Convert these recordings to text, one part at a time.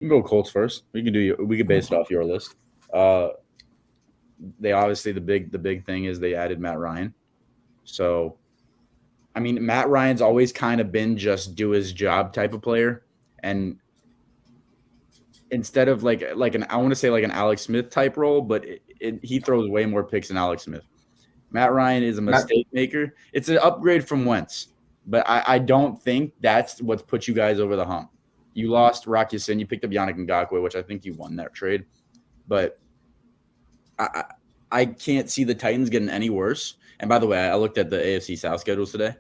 You can go Colts first. We can base it off your list. Uh, they obviously the big thing is they added Matt Ryan. So I mean, Matt Ryan's always kind of been just do his job type of player, and instead of like an I want to say like an Alex Smith type role, but he throws way more picks than Alex Smith. Matt Ryan is a Matt, mistake maker. It's an upgrade from Wentz, but I don't think that's what's put you guys over the hump. You lost Rocky Sin, you picked up Yannick Ngakwe, which I think you won that trade, but I, I I can't see the Titans getting any worse. And by the way, I looked at the AFC South schedules today.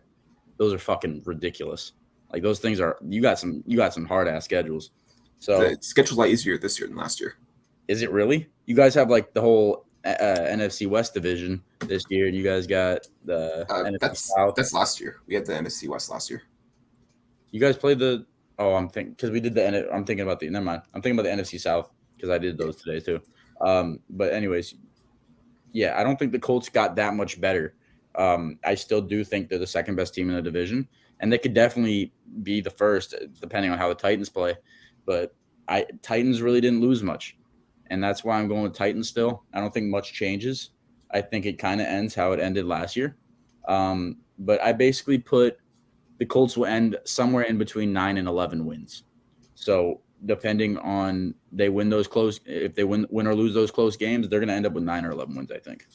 Those are fucking ridiculous. Like those things are you got some hard ass schedules. the So schedule's a lot easier this year than last year. is it really? You guys have like the whole NFC West division this year, and you guys got the NFC South. That's last year. We had the NFC West last year. You guys played the. Oh, I'm thinking because we did I'm thinking about the. Never mind. I'm thinking about the NFC South because I did those today too. But anyways, yeah, I don't think the Colts got that much better. I still do think they're the second best team in the division, and they could definitely be the first, depending on how the Titans play. But Titans really didn't lose much, and that's why I'm going with Titans still. I don't think much changes. I think it kind of ends how it ended last year. But I basically put the Colts will end somewhere in between 9 and 11 wins. So depending on they win those close, if they win or lose those close games, they're going to end up with 9 or 11 wins. I think.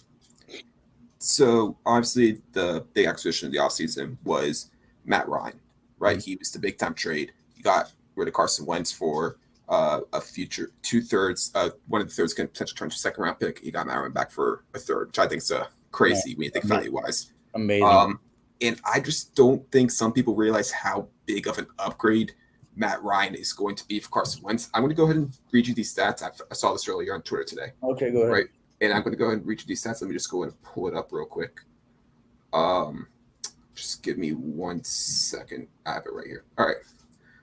So obviously the big acquisition of the offseason was Matt Ryan, right? Mhm. He was the big time trade. You got rid of Carson Wentz for a future 2/3. One of the thirds can potentially turn to second round pick. You got Matt Ryan back for a third, which I think is Yeah, crazy when you think value wise. amazing. And I just don't think some people realize how big of an upgrade Matt Ryan is going to be for Carson Wentz. I'm going to go ahead and read you these stats. I saw this earlier on Twitter today, Okay, go ahead. right? And I'm going to go ahead and read you these stats. Let me just go and pull it up real quick. Um, just give me 1 second. I have it right here. All right.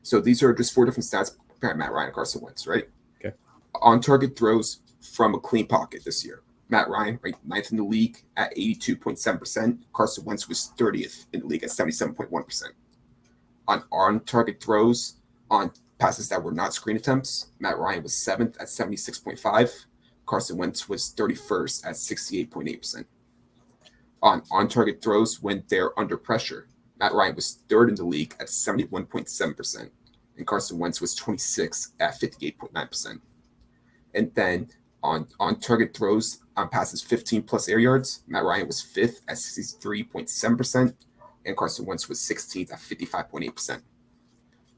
So these are just four different stats comparing Matt Ryan and Carson Wentz, right? Okay. On target throws from a clean pocket this year. Matt Ryan ranked ninth in the league at 82.7%. Carson Wentz was 30th in the league at 77.1%. On target throws on passes that were not screen attempts, Matt Ryan was seventh at 76.5. Carson Wentz was 31st at 68.8%. On target throws when they're under pressure, Matt Ryan was third in the league at 71.7%, and Carson Wentz was 26th at 58.9%. And then on target throws on passes 15 plus air yards, Matt Ryan was fifth at 63.7%, and Carson Wentz was 16th at 55.8%.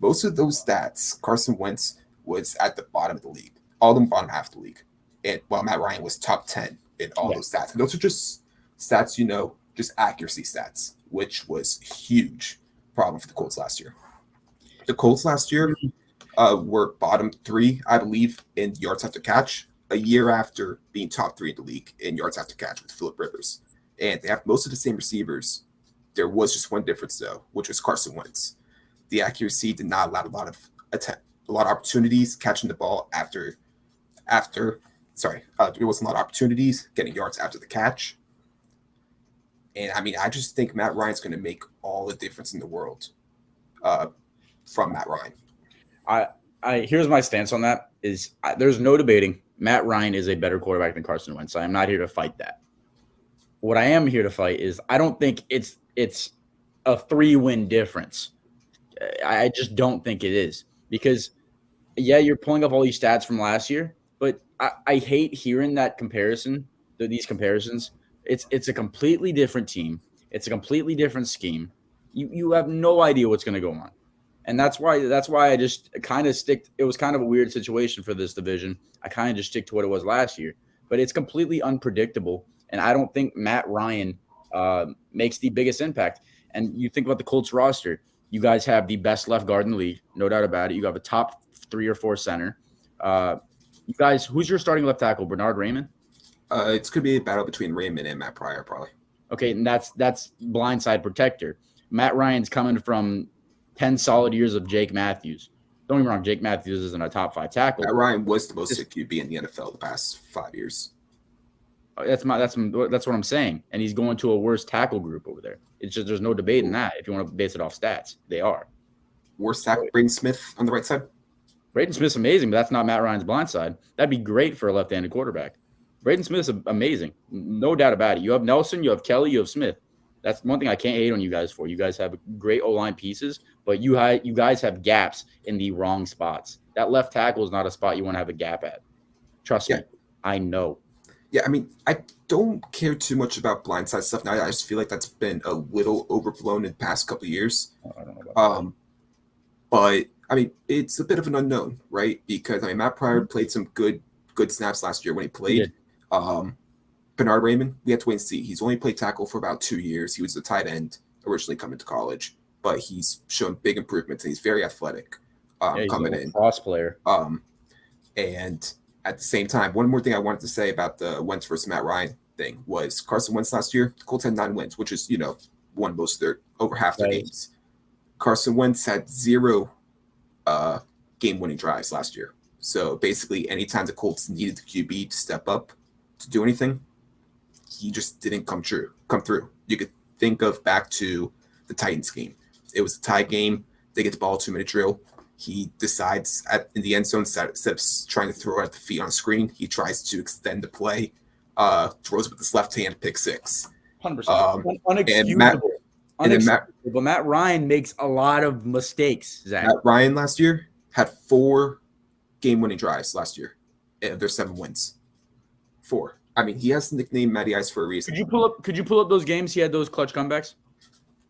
Most of those stats, Carson Wentz was at the bottom of the league, all of them bottom half of the league. And while Matt Ryan was top 10 in all Yeah. those stats. And those are just stats, just accuracy stats, which was a huge problem for the Colts last year. The Colts last year were bottom three, I believe, in yards after catch, a year after being top three in the league in yards after catch with Philip Rivers. And they have most of the same receivers. There was just one difference, though, which was Carson Wentz. The accuracy did not allow a lot of opportunities catching the ball there wasn't a lot of opportunities getting yards after the catch. And I mean, I just think Matt Ryan's going to make all the difference in the world uh, from Matt Ryan. I here's my stance on that is there's no debating Matt Ryan is a better quarterback than Carson Wentz. I am not here to fight that. What I am here to fight is I don't think it's a 3-win difference. I just don't think it is because yeah, you're pulling up all these stats from last year, but I hate hearing that comparison, these comparisons. It's a completely different team. It's a completely different scheme. You have no idea what's going to go on. And that's why I just kind of stick. It was kind of a weird situation for this division. I kind of just stick to what it was last year, but it's completely unpredictable. And I don't think Matt Ryan makes the biggest impact. And you think about the Colts roster, you guys have the best left guard in the league, no doubt about it. You have a top 3 or 4 center. You guys, who's your starting left tackle? Bernard Raymond. It's going to be a battle between Raymond and Matt Pryor, probably. Okay, and that's blindside protector. Matt Ryan's coming from 10 solid years of Jake Matthews. Don't get me wrong, Jake Matthews isn't a top 5 tackle. Matt Ryan was the most QB in the NFL the past 5 years. That's what I'm saying. And he's going to a worse tackle group over there. It's just there's no debate in that. If you want to base it off stats, they are. Worst tackle, Braden Smith on the right side. Braden Smith's amazing, but that's not Matt Ryan's blind side. That'd be great for a left-handed quarterback. Braden Smith's amazing, no doubt about it. You have Nelson, you have Kelly, you have Smith. That's one thing I can't hate on you guys for. You guys have great O-line pieces, but you guys have gaps in the wrong spots. That left tackle is not a spot you want to have a gap at. Trust me, I know. Yeah, I mean, I don't care too much about blindside stuff now. I just feel like that's been a little overblown in the past couple of years. I don't know about that. But I mean, it's a bit of an unknown, right? Because I mean, Matt Pryor played some good snaps last year when he played. Bernard Raymond, we have to wait and see. He's only played tackle for about 2 years. He was a tight end originally coming to college, but he's shown big improvements and he's very athletic coming in. Cross player. And at the same time, one more thing I wanted to say about the Wentz versus Matt Ryan thing was Carson Wentz last year, the Colts had 9 wins, which is, won most of their over half their games. Carson Wentz had 0 game-winning drives last year. So basically, anytime the Colts needed the QB to step up to do anything, he just didn't come through. You could think of back to the Titans game. It was a tie game. They get the ball 2-minute drill. He decides in the end zone, instead of trying to throw it at the feet on screen, he tries to extend the play, throws with his left hand, pick 6. 100%. Unexcusable. But Matt Ryan makes a lot of mistakes, Zach. Matt Ryan last year had 4 game-winning drives last year. There's 7 wins. 4. I mean, he has the nickname Matty Ice for a reason. Could you pull up those games he had those clutch comebacks?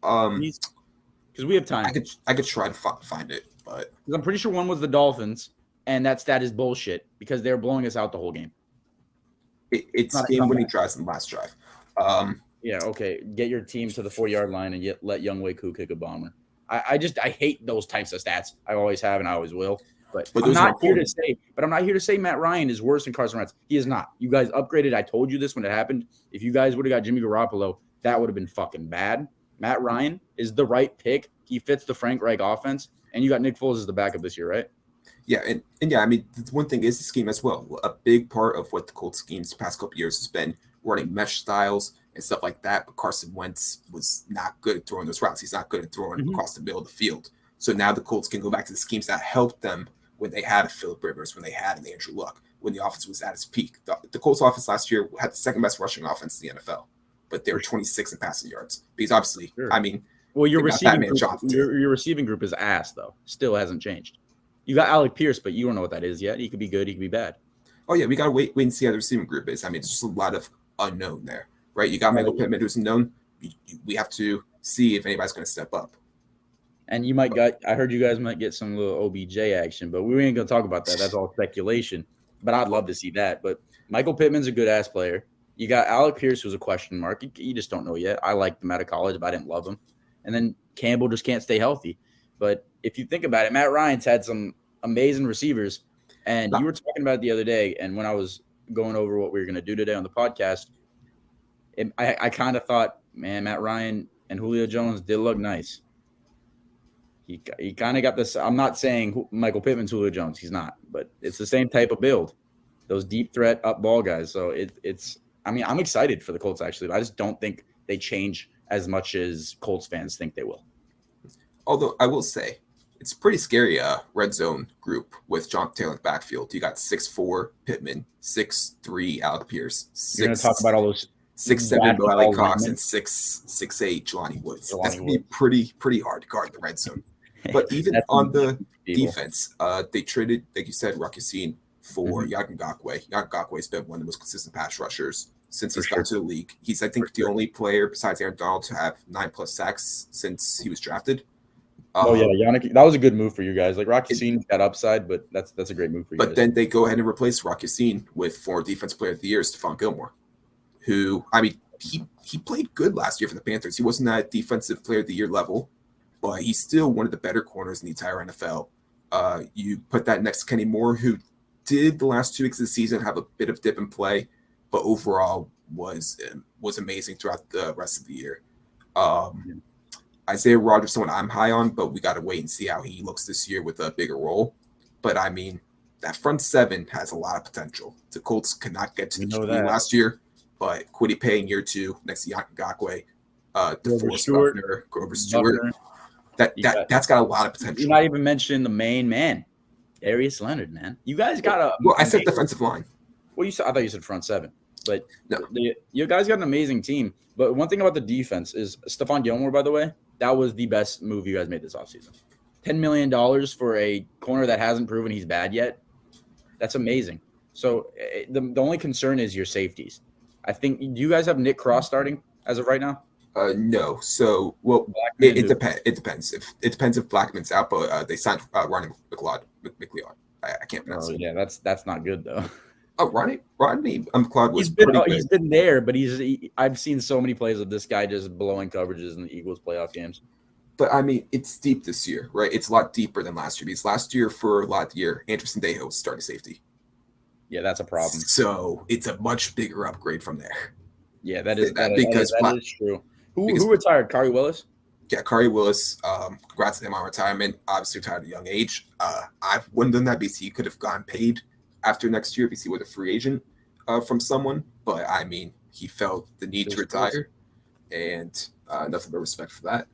Because we have time. I could try to find it, but I'm pretty sure one was the Dolphins, and that stat is bullshit because they were blowing us out the whole game. It's game-winning drives in the last drive. Yeah, okay. Get your team to the 4-yard line and let Young Wei Koo kick a bomber. I hate those types of stats. I always have and I always will. But I'm not here to say Matt Ryan is worse than Carson Wentz. He is not. You guys upgraded. I told you this when it happened. If you guys would have got Jimmy Garoppolo, that would have been fucking bad. Matt Ryan is the right pick. He fits the Frank Reich offense. And you got Nick Foles as the backup this year, right? Yeah, and yeah, I mean, one thing is the scheme as well. A big part of what the Colts schemes the past couple of years has been running mesh styles and stuff like that. But Carson Wentz was not good at throwing those routes. He's not good at throwing across the middle of the field. So now the Colts can go back to the schemes that helped them when they had a Phillip Rivers, when they had an Andrew Luck, when the offense was at its peak. The Colts offense last year had the second best rushing offense in the NFL, but they were 26 in passing yards. Because obviously, I mean, well, your receiving group is ass though. Still hasn't changed. You got Alec Pierce, but you don't know what that is yet. He could be good. He could be bad. Oh yeah, we gotta wait and see how the receiving group is. I mean, it's just a lot of unknown there, right? You got Michael Pittman, who's unknown. We have to see if anybody's going to step up. And I heard you guys might get some little OBJ action, but we ain't going to talk about that. That's all speculation. But I'd love to see that. But Michael Pittman's a good ass player. You got Alec Pierce, who's a question mark. You just don't know yet. I liked him out of college, but I didn't love him. And then Campbell just can't stay healthy. But if you think about it, Matt Ryan's had some amazing receivers. And you were talking about it the other day, and when I was going over what we were going to do today on the podcast, I kind of thought, man, Matt Ryan and Julio Jones did look nice. He kind of got this. I'm not saying Michael Pittman's Julio Jones. He's not. But it's the same type of build. Those deep threat up ball guys. So it's – I mean, I'm excited for the Colts, actually. But I just don't think they change as much as Colts fans think they will. Although I will say, it's pretty scary red zone group with John Taylor in the backfield. You got 6'4" Pittman, 6'3" Alec Pierce. You're going to talk about all those 6'7" Riley Cox and 6'8" Jelani Woods. That's going to be pretty hard to guard the red zone. But even on the defense, they traded, like you said, Rakusine for Yannick Ngakoue. Yannick Ngakoue has been one of the most consistent pass rushers since he's got to the league. He's, I think, the only player besides Aaron Donald to have 9+ sacks since he was drafted. Yannick, that was a good move for you guys. Like Rakusine got upside, but that's a great move for you guys. But then they go ahead and replace Rakusine with former Defensive Player of the Year, Stephon Gilmore, who, I mean, he played good last year for the Panthers. He wasn't at Defensive Player of the Year level, but he's still one of the better corners in the entire NFL. You put that next to Kenny Moore, who did the last 2 weeks of the season have a bit of dip in play, but overall was amazing throughout the rest of the year. Isaiah Rodgers, someone I'm high on, but we got to wait and see how he looks this year with a bigger role. But I mean, that front seven has a lot of potential. The Colts could not get to the QB last year, but Kwity Paye in year 2 next to Yannick Ngakoue, DeForest Buckner, Grover Stewart. That's got a lot of potential. You're not even mentioning the main man Darius Leonard, man. You guys got a Well, I said defensive line. Well, I thought you said front seven, but No. You guys got an amazing team. But one thing about the defense is Stephon Gilmore, by the way, that was the best move you guys made this offseason. $10 million for a corner that hasn't proven he's bad yet. That's amazing. So the only concern is your safeties. I think, do you guys have Nick Cross starting as of right now? No. So, well, it depends. It depends if Blackman's out, but they signed Ronnie McLeod. I can't pronounce it. Yeah, that's not good though. Oh, Ronnie McLeod was he's been there, but I've seen so many plays of this guy just blowing coverages in the Eagles playoff games. But I mean, it's deep this year, right? It's a lot deeper than last year because last year, for a lot of the year, Anderson Dejo was starting safety. Yeah, that's a problem. So it's a much bigger upgrade from there. Yeah, that is true. Who retired? Kari Willis? Yeah, Kari Willis. Congrats to him on retirement. Obviously retired at a young age. I wouldn't have done that because he could have gotten paid after next year because he was a free agent from someone. But I mean, he felt the need to retire, and nothing but respect for that.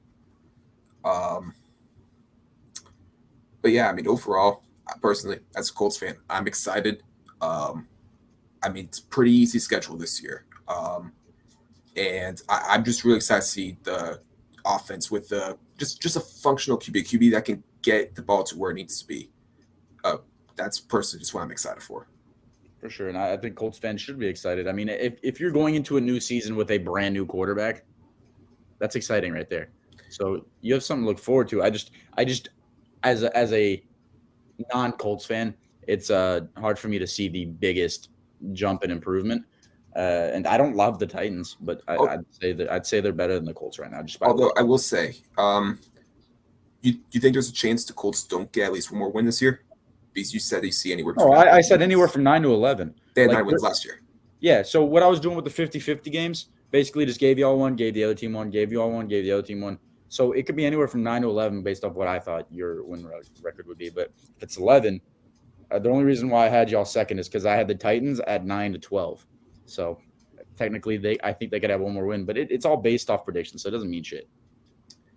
But yeah, I mean, overall, personally, as a Colts fan, I'm excited. I mean, it's a pretty easy schedule this year. And I'm just really excited to see the offense with just a functional QB that can get the ball to where it needs to be. That's personally just what I'm excited for. For sure. And I think Colts fans should be excited. I mean, if you're going into a new season with a brand new quarterback, that's exciting right there. So you have something to look forward to. I just as a non-Colts fan, it's hard for me to see the biggest jump in improvement. And I don't love the Titans, but I'd say they're better than the Colts right now. Although I will say, you think there's a chance the Colts don't get at least one more win this year? Because you said you see anywhere. Oh, I said anywhere from 9 to 11. They had 9 wins last year. Yeah. So what I was doing with the 50-50 games, basically just gave y'all one, gave the other team one, gave you all one, gave the other team one. So it could be anywhere from 9 to 11 based off what I thought your win record would be. But if it's 11, the only reason why I had y'all second is because I had the Titans at 9 to 12. So technically, I think they could have one more win, but it's all based off predictions, so it doesn't mean shit.